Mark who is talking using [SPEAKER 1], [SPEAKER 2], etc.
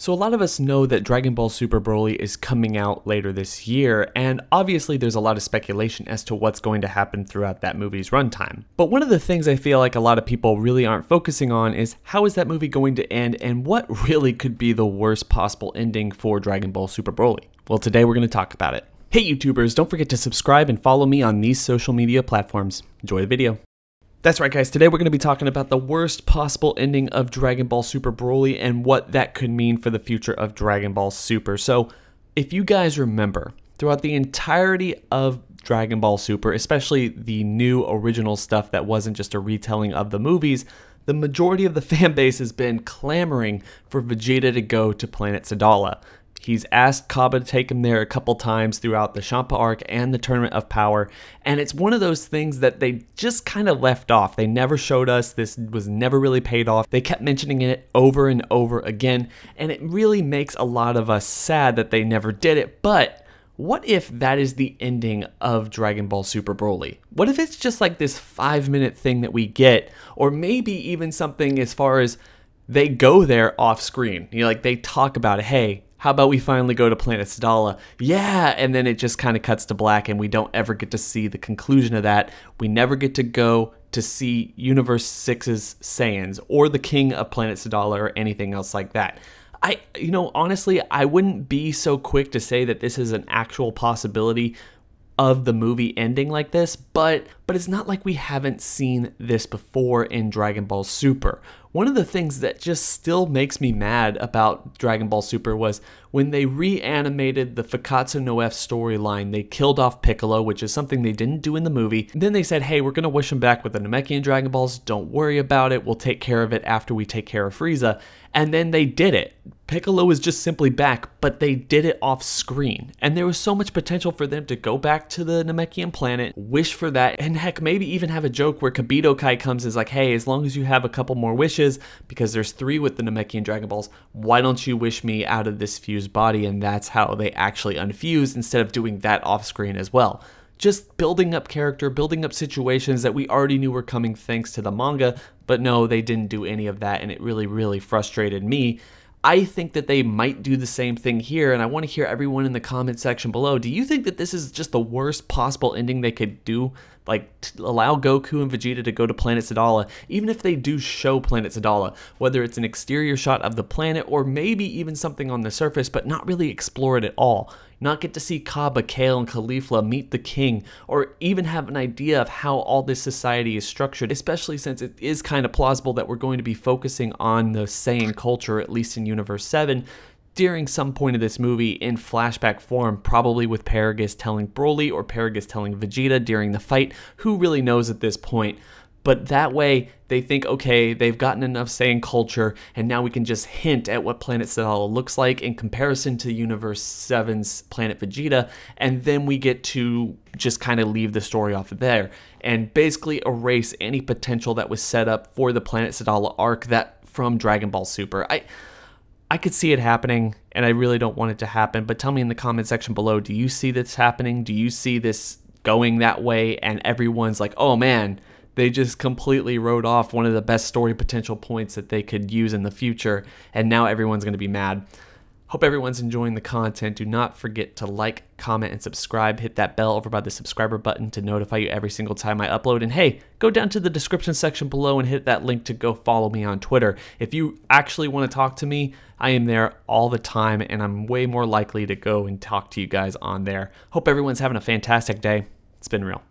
[SPEAKER 1] So a lot of us know that Dragon Ball Super Broly is coming out later this year, and obviously there's a lot of speculation as to what's going to happen throughout that movie's runtime. But one of the things I feel like a lot of people really aren't focusing on is how is that movie going to end and what really could be the worst possible ending for Dragon Ball Super Broly. Well, today we're going to talk about it. Hey YouTubers, don't forget to subscribe and follow me on these social media platforms. Enjoy the video. That's right guys, today we're going to be talking about the worst possible ending of Dragon Ball Super Broly and what that could mean for the future of Dragon Ball Super. So, if you guys remember, throughout the entirety of Dragon Ball Super, especially the new original stuff that wasn't just a retelling of the movies, the majority of the fan base has been clamoring for Vegeta to go to Planet Sadala. He's asked Kaba to take him there a couple times throughout the Champa arc and the Tournament of Power, and it's one of those things that they just kind of left off. They never showed us, this was never really paid off. They kept mentioning it over and over again, and it really makes a lot of us sad that they never did it, but what if that is the ending of Dragon Ball Super Broly? What if it's just like this 5-minute thing that we get, or maybe even something as far as they go there off screen, you know, like they talk about it, hey, how about we finally go to Planet Sadala? Yeah, and then it just kind of cuts to black and we don't ever get to see the conclusion of that. We never get to go to see Universe 6's Saiyans or the King of Planet Sadala or anything else like that. Honestly, I wouldn't be so quick to say that this is an actual possibility of the movie ending like this, but it's not like we haven't seen this before in Dragon Ball Super. One of the things that just still makes me mad about Dragon Ball Super was when they reanimated the Fakatsu no F storyline, they killed off Piccolo, which is something they didn't do in the movie. Then they said, hey, we're going to wish him back with the Namekian Dragon Balls, don't worry about it, we'll take care of it after we take care of Frieza. And then they did it. Piccolo was just simply back, but they did it off screen. And there was so much potential for them to go back to the Namekian planet, wish for that, and heck, maybe even have a joke where Kibito Kai comes and is like, hey, as long as you have a couple more wishes, because there's 3 with the Namekian Dragon Balls, why don't you wish me out of this fused body? And that's how they actually unfused instead of doing that off screen as well. Just building up character, building up situations that we already knew were coming thanks to the manga, but no, they didn't do any of that, and it really, really frustrated me. I think that they might do the same thing here, and I want to hear everyone in the comment section below. Do you think that this is just the worst possible ending they could do? Like, allow Goku and Vegeta to go to Planet Sadala, even if they do show Planet Sadala, whether it's an exterior shot of the planet or maybe even something on the surface, but not really explore it at all. Not get to see Kaba, Kale, and Caulifla meet the king, or even have an idea of how all this society is structured, especially since it is kind of plausible that we're going to be focusing on the Saiyan culture, at least in Universe 7, during some point of this movie in flashback form, probably with Paragus telling Broly or Paragus telling Vegeta during the fight. Who really knows at this point? But that way, they think, okay, they've gotten enough Saiyan culture, and now we can just hint at what Planet Sadala looks like in comparison to Universe 7's Planet Vegeta, and then we get to just kind of leave the story off of there, and basically erase any potential that was set up for the Planet Sadala arc that from Dragon Ball Super. I could see it happening, and I really don't want it to happen, but tell me in the comment section below, do you see this happening? Do you see this going that way, and everyone's like, oh man, they just completely wrote off one of the best story potential points that they could use in the future, and now everyone's going to be mad. Hope everyone's enjoying the content. Do not forget to like, comment, and subscribe. Hit that bell over by the subscriber button to notify you every single time I upload. And hey, go down to the description section below and hit that link to go follow me on Twitter. If you actually want to talk to me, I am there all the time, and I'm way more likely to go and talk to you guys on there. Hope everyone's having a fantastic day. It's been real.